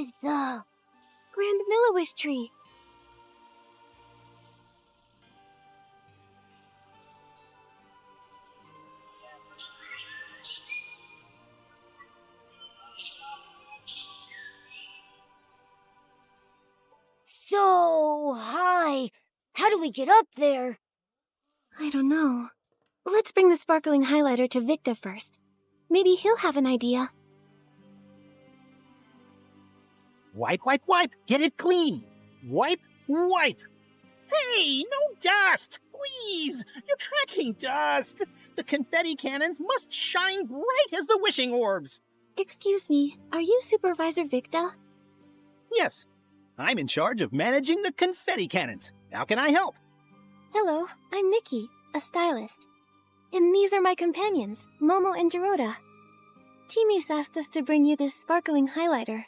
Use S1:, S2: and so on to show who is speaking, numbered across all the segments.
S1: is the...
S2: Grand Milliwish tree.
S1: So high. How do we get up there?
S2: I don't know. Let's bring the sparkling highlighter to Victa first. Maybe he'll have an idea.
S3: Wipe, wipe, wipe. Get it clean. Wipe, wipe. Hey, no dust. Please. You're tracking dust. The confetti cannons must shine bright as the wishing orbs.
S2: Excuse me, are you Supervisor Victa?
S3: Yes. I'm in charge of managing the confetti cannons. How can I help?
S2: Hello, I'm Nikki, a stylist. And these are my companions, Momo and Jiroda. Timmy's asked us to bring you this sparkling highlighter.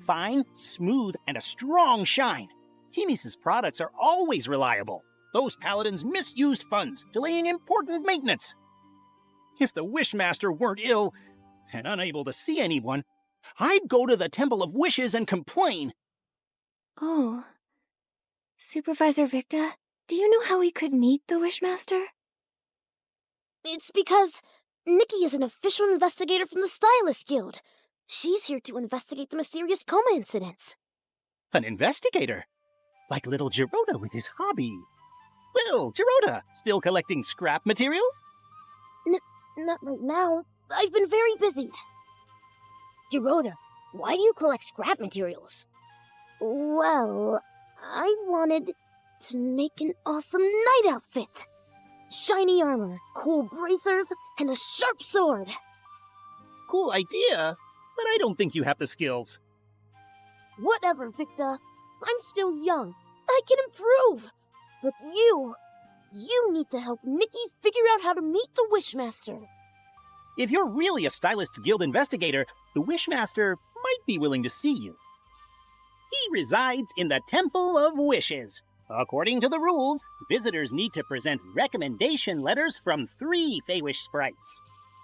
S3: Fine, smooth, and a strong shine. Timmy's products are always reliable. Those paladins misused funds, delaying important maintenance. If the Wishmaster weren't ill and unable to see anyone, I'd go to the Temple of Wishes and complain.
S2: Oh. Supervisor Victa, do you know how we could meet the Wishmaster?
S1: It's because Nikki is an official investigator from the Stylist Guild. She's here to investigate the mysterious coma incidents.
S3: An investigator? Like little Jiroda with his hobby. Well, Jiroda, still collecting scrap materials?
S1: Not right now. I've been very busy. Jiroda, why do you collect scrap materials? Well, I wanted to make an awesome night outfit. Shiny armor, cool bracers, and a sharp sword.
S3: Cool idea, but I don't think you have the skills.
S1: Whatever, Victa. I'm still young. I can improve. But you need to help Nikki figure out how to meet the Wishmaster.
S3: If you're really a Stylist Guild investigator, the Wishmaster might be willing to see you. He resides in the Temple of Wishes. According to the rules, visitors need to present recommendation letters from 3 Feywish sprites.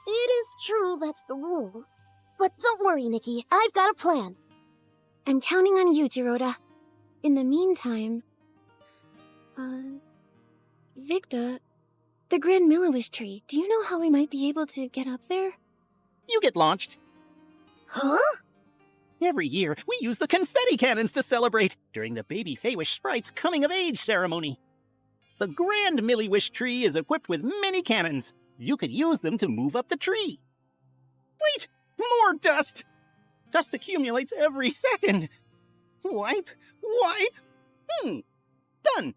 S1: It is true that's the rule. But don't worry, Nikki. I've got a plan.
S2: I'm counting on you, Jiroda. In the meantime... Victa, the Grand Milliwish tree, do you know how we might be able to get up there?
S3: You get launched.
S1: Huh?
S3: Every year, we use the confetti cannons to celebrate during the baby Feywish sprite's coming-of-age ceremony. The Grand Milliwish tree is equipped with many cannons. You could use them to move up the tree. Wait! More dust! Dust accumulates every second. Wipe, wipe. Done.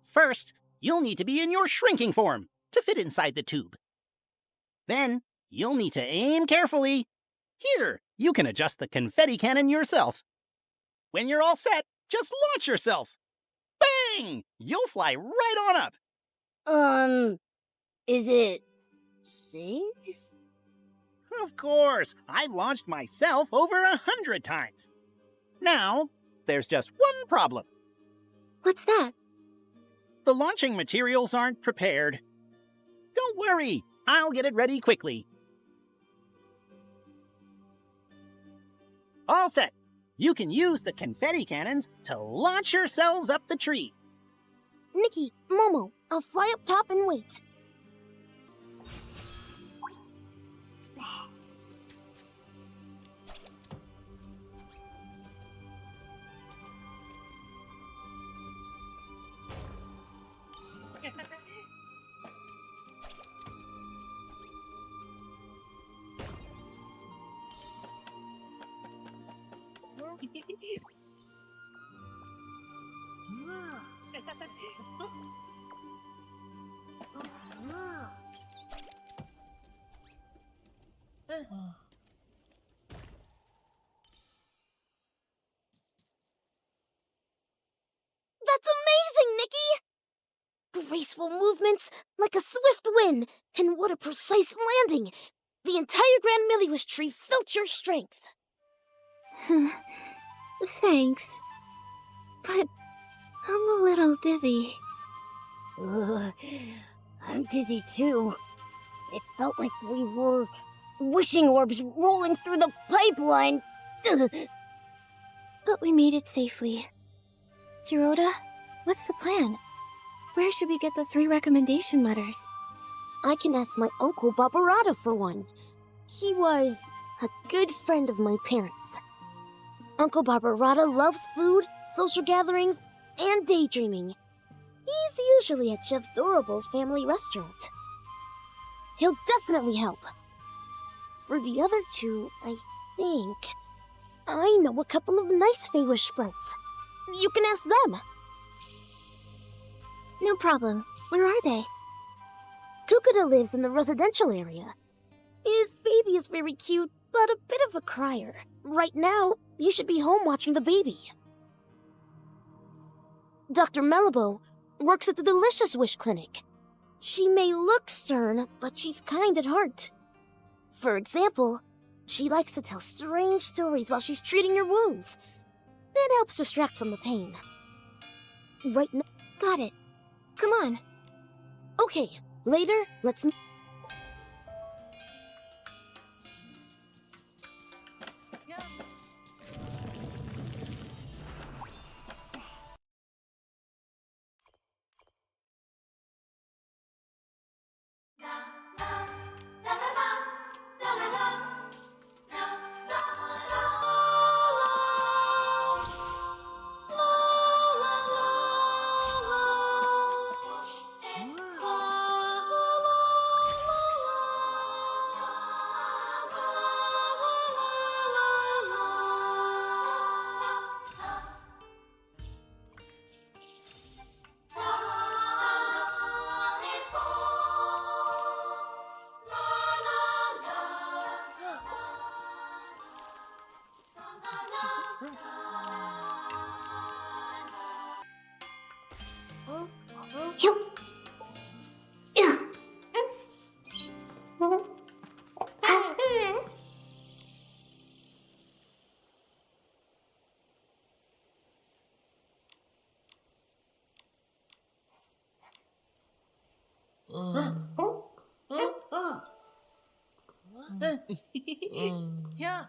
S3: First, you'll need to be in your shrinking form to fit inside the tube. Then, you'll need to aim carefully. Here, you can adjust the confetti cannon yourself. When you're all set, just launch yourself. Bang! You'll fly right on up.
S1: Is it safe?
S3: Of course, I've launched myself over 100 times. Now, there's just one problem.
S2: What's that?
S3: The launching materials aren't prepared. Don't worry, I'll get it ready quickly. All set. You can use the confetti cannons to launch yourselves up the tree.
S1: Nikki, Momo, I'll fly up top and wait. That's amazing, Nikki! Graceful movements, like a swift wind, and what a precise landing! The entire Grand Milliwish tree felt your strength.
S2: Thanks. But I'm a little dizzy.
S1: I'm dizzy too. It felt like we were wishing orbs rolling through the pipeline,
S2: But we made it safely. Jiroda, what's the plan? Where should we get the 3 recommendation letters?
S1: I can ask my uncle Barbarata for one. He was a good friend of my parents. Uncle Barbarata loves food, social gatherings, and daydreaming. He's usually at Chef Thorable's family restaurant. He'll definitely help. For the other 2, I think I know a couple of nice Feywish sprouts. You can ask them.
S2: No problem. Where are they?
S1: Kukuda lives in the residential area. His baby is very cute, but a bit of a crier. Right now, he should be home watching the baby. Dr. Melibo works at the Delicious Wish Clinic. She may look stern, but she's kind at heart. For example, she likes to tell strange stories while she's treating your wounds. It helps distract from the pain. Right now...
S2: Got it. Come on.
S1: Okay, later, let's...
S4: Yeah.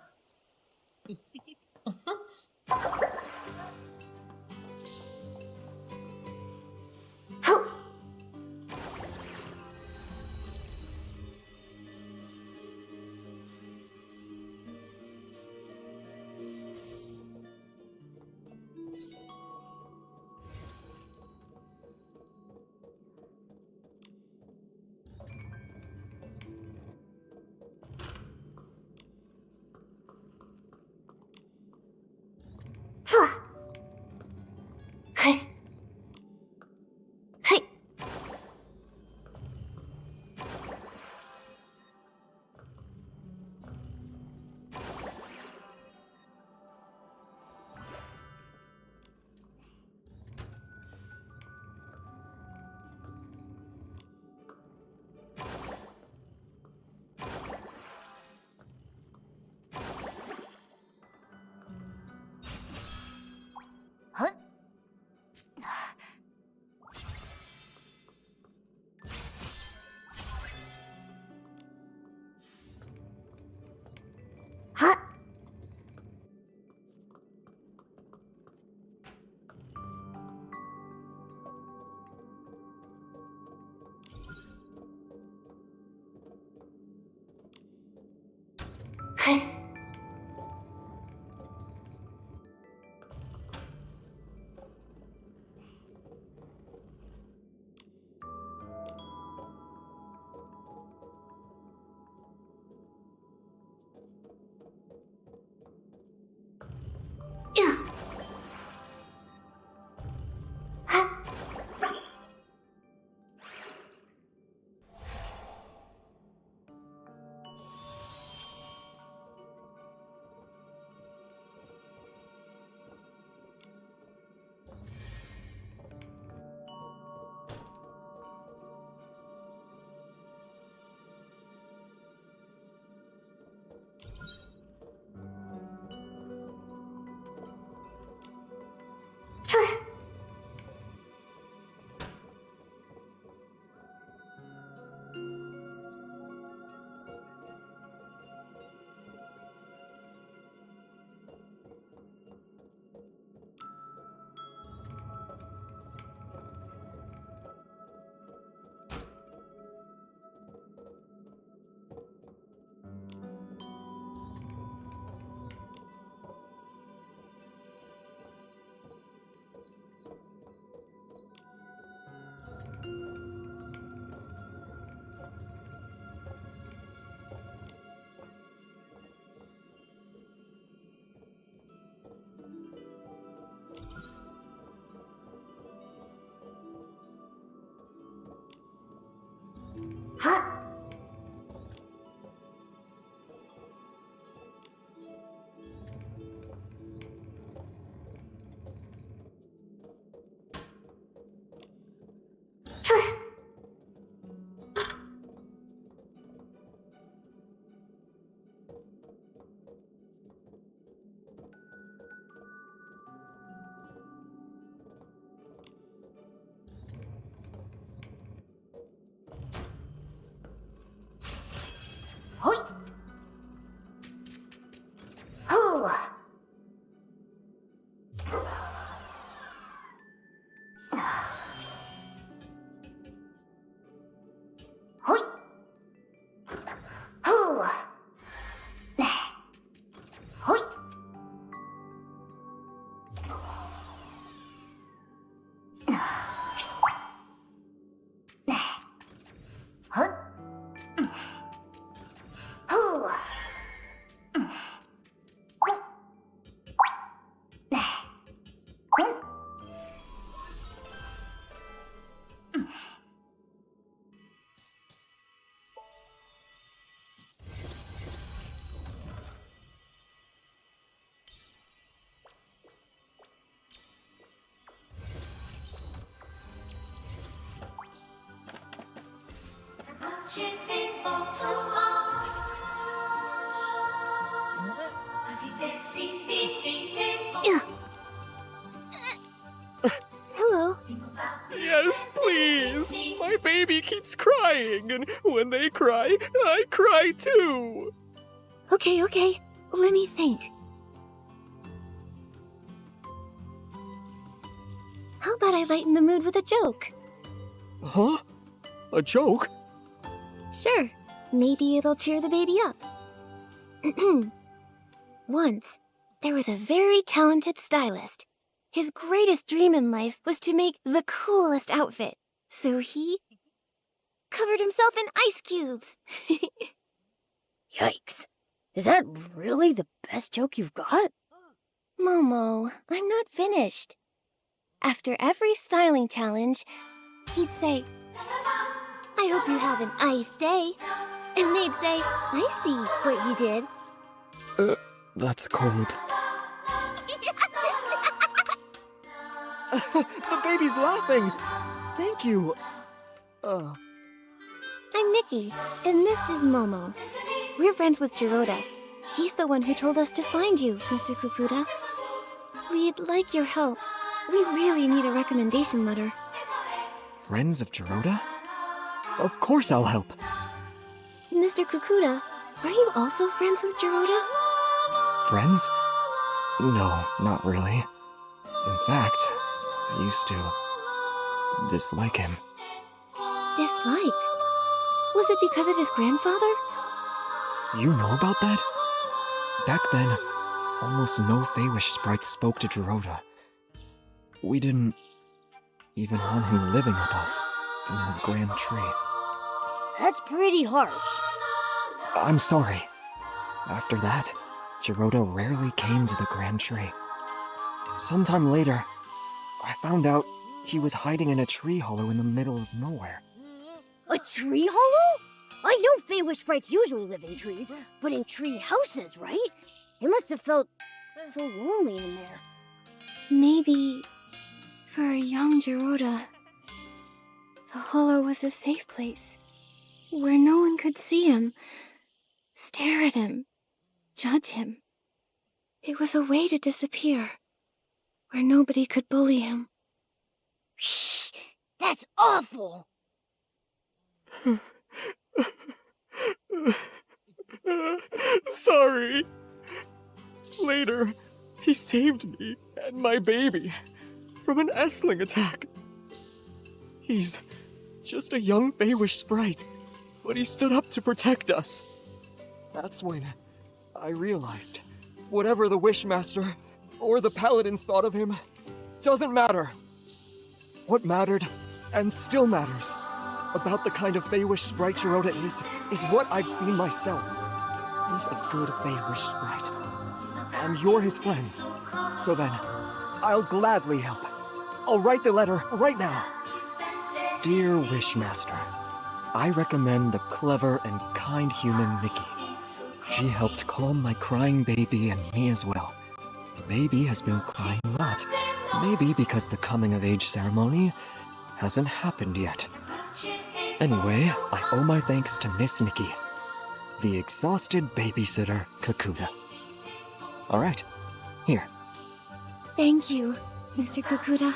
S1: Hello.
S4: Yes, please! My baby keeps crying, and when they cry, I cry too!
S2: Okay. Let me think. How about I lighten the mood with a joke?
S4: Huh? A joke?
S2: Sure. Maybe it'll cheer the baby up. Once, there was a very talented stylist. His greatest dream in life was to make the coolest outfit. So he covered himself in ice cubes.
S1: Yikes. Is that really the best joke you've got?
S2: Momo, I'm not finished. After every styling challenge, he'd say, "I hope you have an ice day." And they'd say, "I see what you did."
S4: That's cold. The baby's laughing! Thank you!
S2: I'm Nikki, and this is Momo. We're friends with Jiroda. He's the one who told us to find you, Mr. Kukuda. We'd like your help. We really need a recommendation letter.
S4: Friends of Jiroda? Of course I'll help.
S2: Mr. Kukuda, are you also friends with Jiroda?
S4: Friends? No, not really. In fact, I used to dislike him.
S2: Dislike? Was it because of his grandfather?
S4: You know about that? Back then, almost no Feywish sprites spoke to Jiroda. We didn't even want him living with us in the Grand Tree.
S1: That's pretty harsh.
S4: I'm sorry. After that, Jiroda rarely came to the Grand Tree. Sometime later, I found out he was hiding in a tree hollow in the middle of nowhere.
S1: A tree hollow? I know Feywish sprites usually live in trees, but in tree houses, right? It must have felt so lonely in there.
S2: Maybe for a young Jiroda, the hollow was a safe place where no one could see him, stare at him, judge him. It was a way to disappear, where nobody could bully him.
S1: Shh! That's awful!
S4: Sorry. Later, he saved me and my baby from an Essling attack. He's just a young Feywish sprite, but he stood up to protect us. That's when I realized whatever the Wishmaster or the Paladins thought of him doesn't matter. What mattered, and still matters, about the kind of Feywish sprite Jiroda is what I've seen myself. He's a good Feywish sprite. And you're his friends. So then, I'll gladly help. I'll write the letter right now. Dear Wishmaster, I recommend the clever and kind human Nikki. She helped calm my crying baby and me as well. The baby has been crying a lot. Maybe because the coming-of-age ceremony hasn't happened yet. Anyway, I owe my thanks to Miss Nikki, the exhausted babysitter Kukuda. Alright, here.
S2: Thank you, Mr. Kukuda.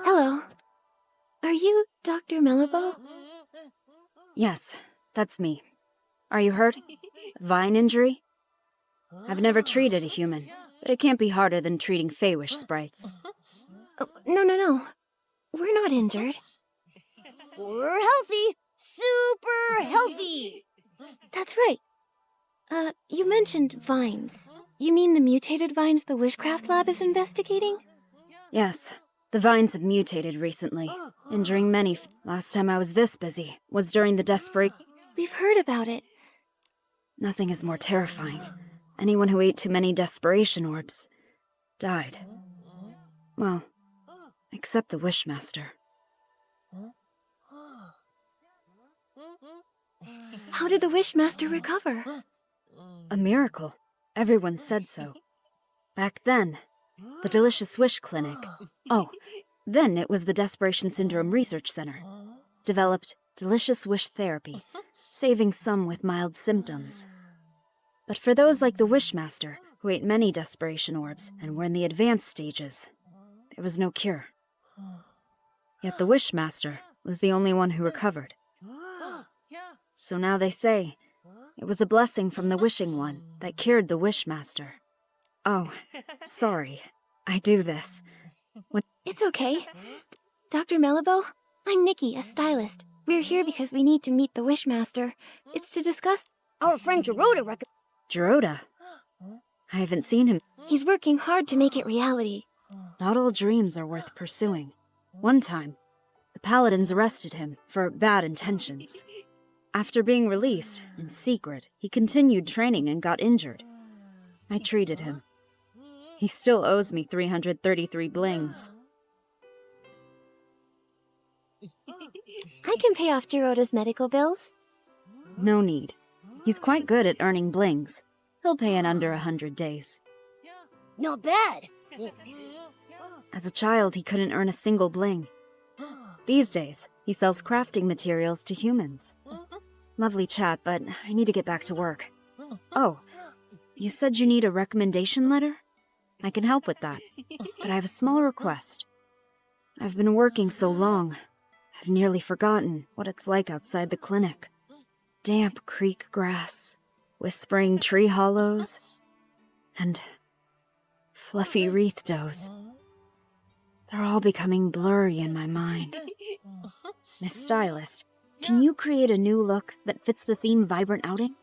S2: Hello. Are you Dr. Milliwish?
S5: Yes, that's me. Are you hurt? Vine injury? I've never treated a human, but it can't be harder than treating Feywish sprites.
S2: Oh, no. We're not injured.
S1: We're healthy! Super healthy!
S2: That's right. You mentioned vines. You mean the mutated vines the Wishcraft Lab is investigating?
S5: Yes, the vines have mutated recently, injuring many. Last time I was this busy was during the desperate...
S2: We've heard about it.
S5: Nothing is more terrifying. Anyone who ate too many desperation orbs died. Well, except the Wishmaster.
S2: How did the Wishmaster recover?
S5: A miracle. Everyone said so. Back then, the Delicious Wish Clinic. Oh, then it was the Desperation Syndrome Research Center. Developed Delicious Wish Therapy, saving some with mild symptoms. But for those like the Wishmaster, who ate many desperation orbs and were in the advanced stages, there was no cure. Yet the Wishmaster was the only one who recovered. So now they say, it was a blessing from the Wishing One that cured the Wishmaster. Oh, sorry. I do this.
S2: It's okay. Dr. Milliwish, I'm Nikki, a stylist. We're here because we need to meet the Wishmaster. It's to discuss...
S1: Our friend Geroda
S5: Geroda? I haven't seen him.
S2: He's working hard to make it reality.
S5: Not all dreams are worth pursuing. One time, the Paladins arrested him for bad intentions. After being released, in secret, he continued training and got injured. I treated him. He still owes me 333 blings.
S2: I can pay off Geroda's medical bills.
S5: No need. He's quite good at earning blings. He'll pay in under 100 days.
S1: Not bad.
S5: As a child, he couldn't earn a single bling. These days, he sells crafting materials to humans. Lovely chat, but I need to get back to work. Oh, you said you need a recommendation letter? I can help with that, but I have a small request. I've been working so long, I've nearly forgotten what it's like outside the clinic. Damp creek grass, whispering tree hollows, and fluffy wreath doughs. They're all becoming blurry in my mind. Miss Stylist, can you create a new look that fits the theme Vibrant Outing?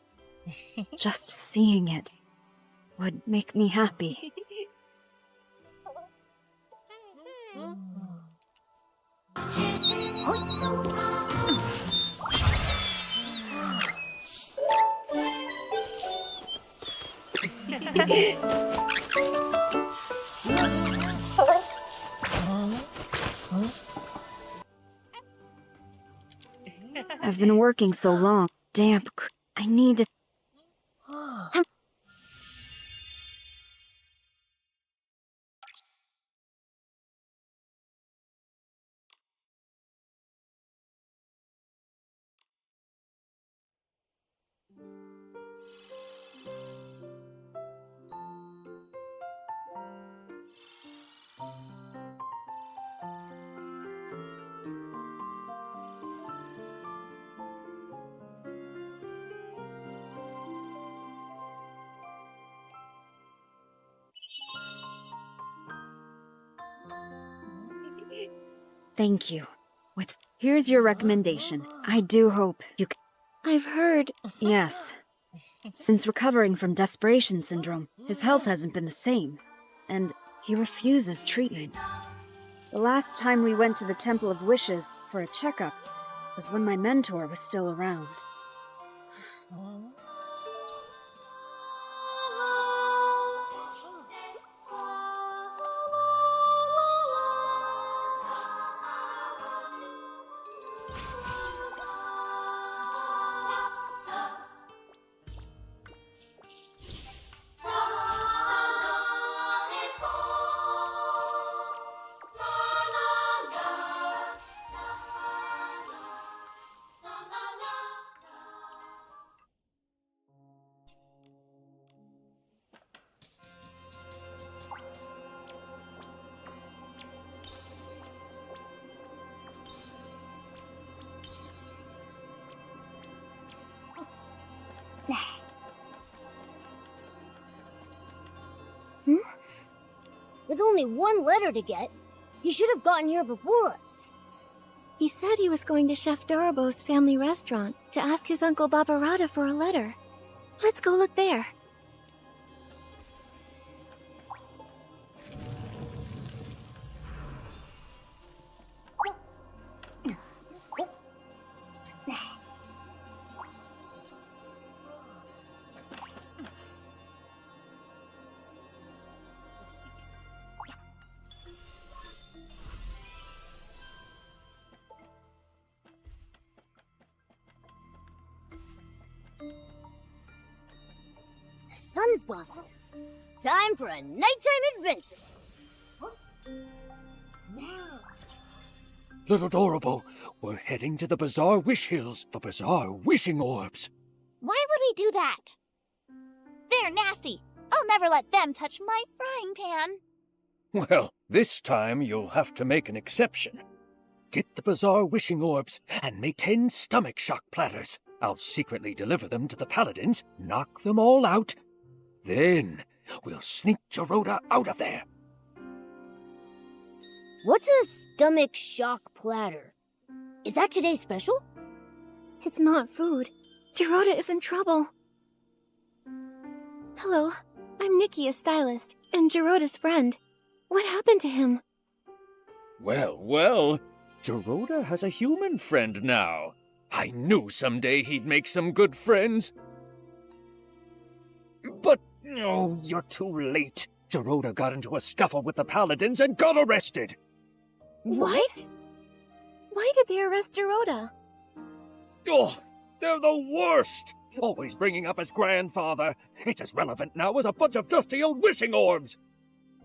S5: Just seeing it would make me happy. I've been working so long. I need to... Thank you. Here's your recommendation. I do hope you can...
S2: I've heard.
S5: Yes. Since recovering from desperation syndrome, his health hasn't been the same, and he refuses treatment. The last time we went to the Temple of Wishes for a checkup was when my mentor was still around.
S1: With only one letter to get, he should have gotten here before us.
S2: He said he was going to Chef Dorobo's family restaurant to ask his Uncle Barbarata for a letter. Let's go look there.
S1: The sun's gone. Time for a nighttime adventure.
S6: Little Dorobo, we're heading to the Bazaar Wish Hills for Bazaar Wishing Orbs.
S7: Why would we do that? They're nasty. I'll never let them touch my frying pan.
S6: Well, this time you'll have to make an exception. Get the Bazaar Wishing Orbs and make 10 stomach shock platters. I'll secretly deliver them to the paladins, knock them all out. Then we'll sneak Geroda out of there.
S1: What's a stomach shock platter? Is that today's special?
S2: It's not food. Geroda is in trouble. Hello, I'm Nikki, a stylist, and Geroda's friend. What happened to him?
S6: Well, Geroda has a human friend now. I knew someday he'd make some good friends. But, oh, you're too late. Geroda got into a scuffle with the paladins and got arrested.
S2: What? Why did they arrest Geroda?
S6: Oh, they're the worst! Always bringing up his grandfather. It's as relevant now as a bunch of dusty old wishing orbs.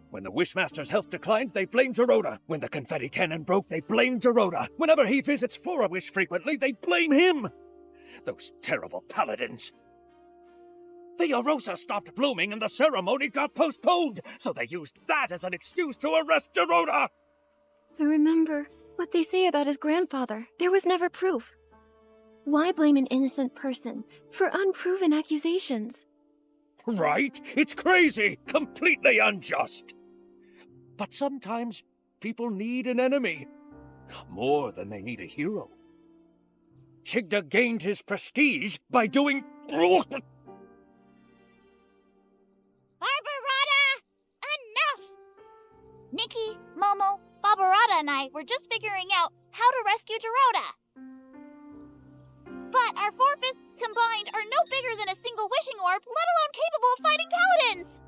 S6: When the Wishmaster's health declined, they blamed Geroda. When the confetti cannon broke, they blamed Geroda. Whenever he visits Flora-Wish frequently, they blame him. Those terrible paladins. The Arosa stopped blooming and the ceremony got postponed, so they used that as an excuse to arrest Geroda.
S2: I remember what they say about his grandfather. There was never proof. Why blame an innocent person for unproven accusations?
S6: Right? It's crazy, completely unjust. But sometimes people need an enemy, more than they need a hero. Chigda gained his prestige by doing...
S7: Barbarata! Enough! Nikki, Momo, Barbarata and I were just figuring out how to rescue Geroda. But our 4 fists combined are no bigger than a single wishing orb, let alone capable of fighting paladins!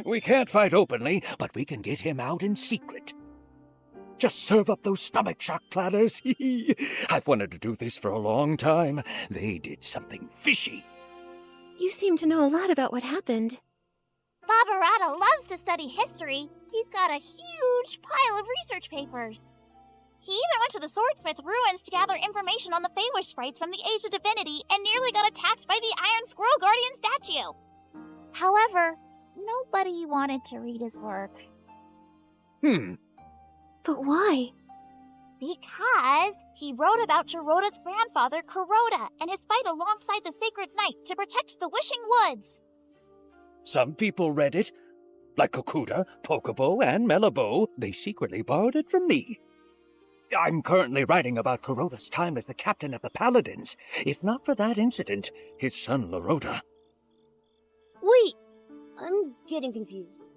S6: We can't fight openly, but we can get him out in secret. Just serve up those stomach shock platters. I've wanted to do this for a long time. They did something fishy.
S2: You seem to know a lot about what happened.
S7: Barbarata loves to study history. He's got a huge pile of research papers. He even went to the Swordsmith ruins to gather information on the Feywish sprites from the Age of Divinity and nearly got attacked by the Iron Squirrel Guardian statue. However, nobody wanted to read his work.
S2: But why?
S7: Because he wrote about Geroda's grandfather, Kuroda, and his fight alongside the Sacred Knight to protect the Wishing Woods.
S6: Some people read it. Like Kokuda, Pokobo, and Melabo, they secretly borrowed it from me. I'm currently writing about Kuroda's time as the captain of the Paladins. If not for that incident, his son Laroda.
S1: Wait, I'm getting confused.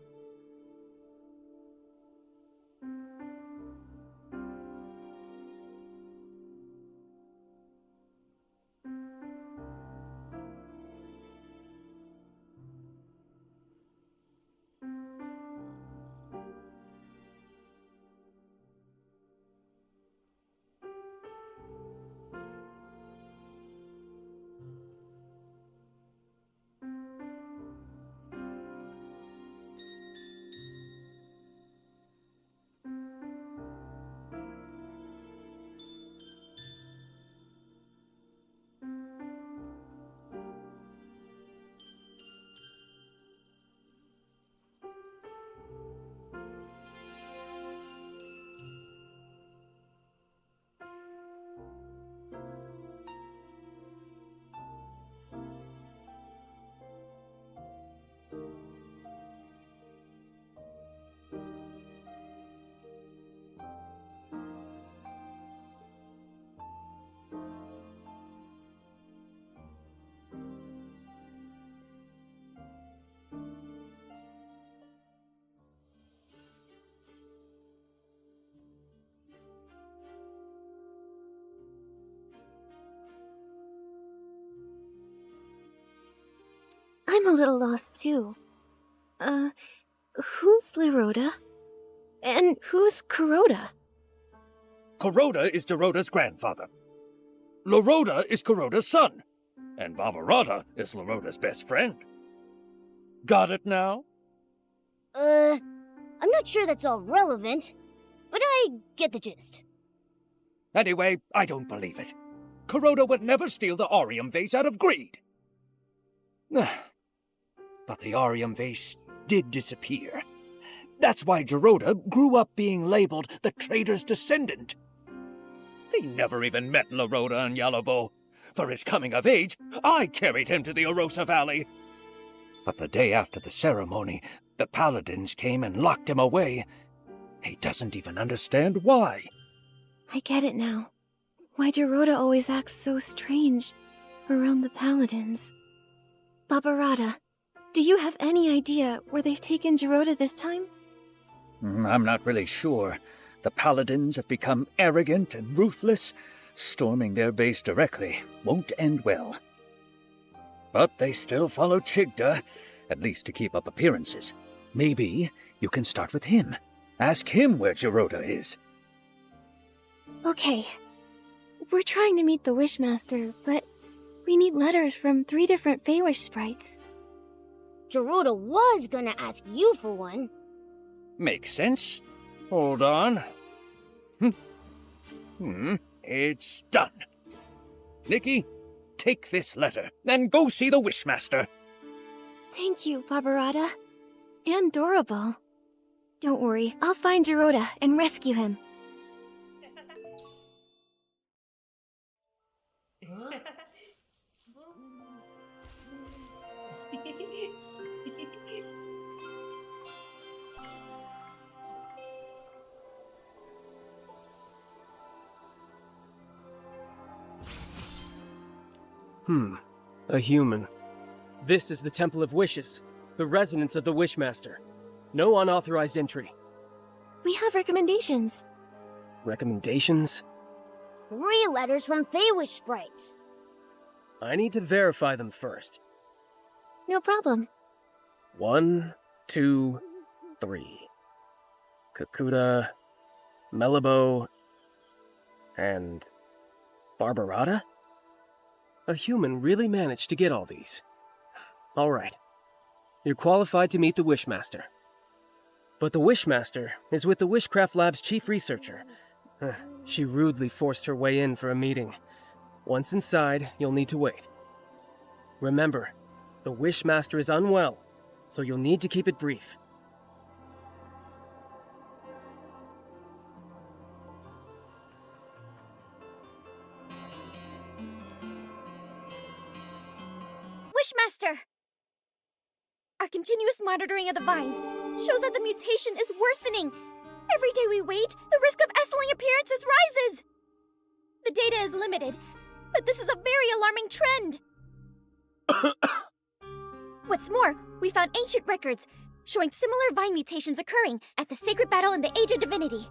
S2: I'm a little lost too. Who's Laroda? And who's Kuroda?
S6: Kuroda is Geroda's grandfather. Laroda is Kuroda's son. And Barbarata is Laroda's best friend. Got it now?
S1: I'm not sure that's all relevant, but I get the gist.
S6: Anyway, I don't believe it. Kuroda would never steal the Aurium vase out of greed. But the Aurium vase did disappear. That's why Geroda grew up being labeled the traitor's descendant. He never even met Laroda and Yalobo. For his coming of age, I carried him to the Orosa Valley. But the day after the ceremony, the Paladins came and locked him away. He doesn't even understand why.
S2: I get it now. Why Geroda always acts so strange around the Paladins. Barbarata, do you have any idea where they've taken Geroda this time?
S6: I'm not really sure. The Paladins have become arrogant and ruthless. Storming their base directly won't end well. But they still follow Chigda, at least to keep up appearances. Maybe you can start with him. Ask him where Geroda is.
S2: Okay. We're trying to meet the Wishmaster, but we need letters from 3 different Feywish sprites.
S1: Geroda was gonna ask you for one.
S6: Makes sense. Hold on. It's done. Nikki, take this letter and go see the Wishmaster.
S2: Thank you, Barbarata. And Dorable. Don't worry, I'll find Geroda and rescue him.
S4: A human. This is the Temple of Wishes, the residence of the Wishmaster. No unauthorized entry.
S2: We have recommendations.
S4: Recommendations?
S1: 3 letters from Feywish sprites.
S4: I need to verify them first.
S2: No problem.
S4: 1, 2, 3. Kakuta, Melibo, and Barbarata? A human really managed to get all these. Alright. You're qualified to meet the Wishmaster. But the Wishmaster is with the Wishcraft Lab's chief researcher. She rudely forced her way in for a meeting. Once inside, you'll need to wait. Remember, the Wishmaster is unwell, so you'll need to keep it brief.
S7: Wishmaster! Our continuous monitoring of the vines shows that the mutation is worsening. Every day we wait, the risk of S-ling appearances rises. The data is limited, but this is a very alarming trend. What's more, we found ancient records showing similar vine mutations occurring at the sacred battle in the Age of Divinity.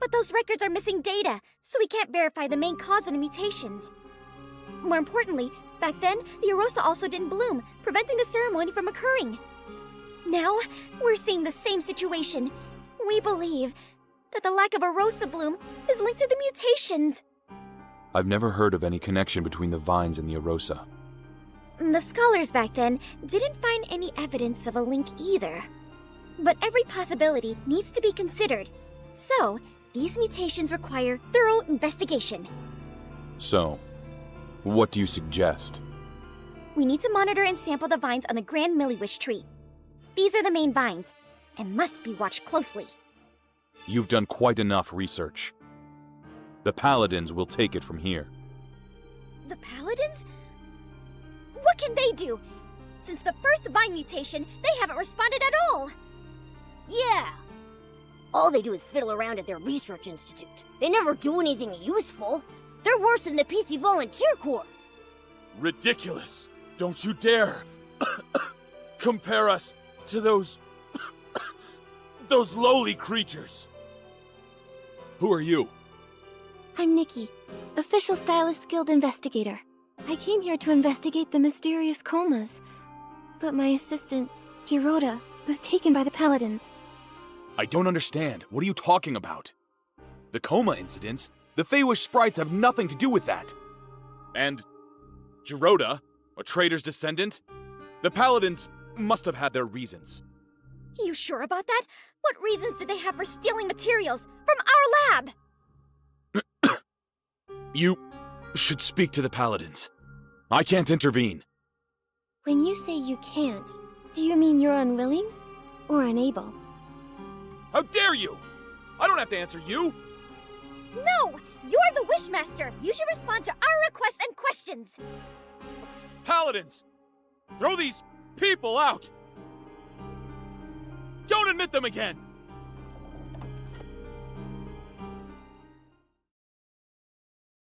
S7: But those records are missing data, so we can't verify the main cause of the mutations. More importantly, back then, the Arosa also didn't bloom, preventing the ceremony from occurring. Now, we're seeing the same situation. We believe that the lack of Arosa bloom is linked to the mutations.
S8: I've never heard of any connection between the vines and the Arosa.
S7: The scholars back then didn't find any evidence of a link either. But every possibility needs to be considered. So, these mutations require thorough investigation.
S8: So, what do you suggest?
S7: We need to monitor and sample the vines on the Grand Milliwish tree. These are the main vines, and must be watched closely.
S8: You've done quite enough research. The Paladins will take it from here.
S7: The Paladins? What can they do? Since the first vine mutation, they haven't responded at all.
S1: Yeah. All they do is fiddle around at their research institute. They never do anything useful. They're worse than the PC Volunteer Corps.
S9: Ridiculous! Don't you dare compare us to those lowly creatures. Who are you?
S2: I'm Nikki, official Stylist Guild investigator. I came here to investigate the mysterious comas, but my assistant, Jiroda, was taken by the Paladins.
S8: I don't understand. What are you talking about? The coma incidents? The Feywish sprites have nothing to do with that. And Jiroda, a traitor's descendant? The Paladins must have had their reasons.
S7: You sure about that? What reasons did they have for stealing materials from our lab?
S8: You should speak to the Paladins. I can't intervene.
S2: When you say you can't, do you mean you're unwilling or unable?
S9: How dare you! I don't have to answer you!
S7: No! You're the Wishmaster! You should respond to our requests and questions!
S9: Paladins! Throw these people out! Don't admit them again!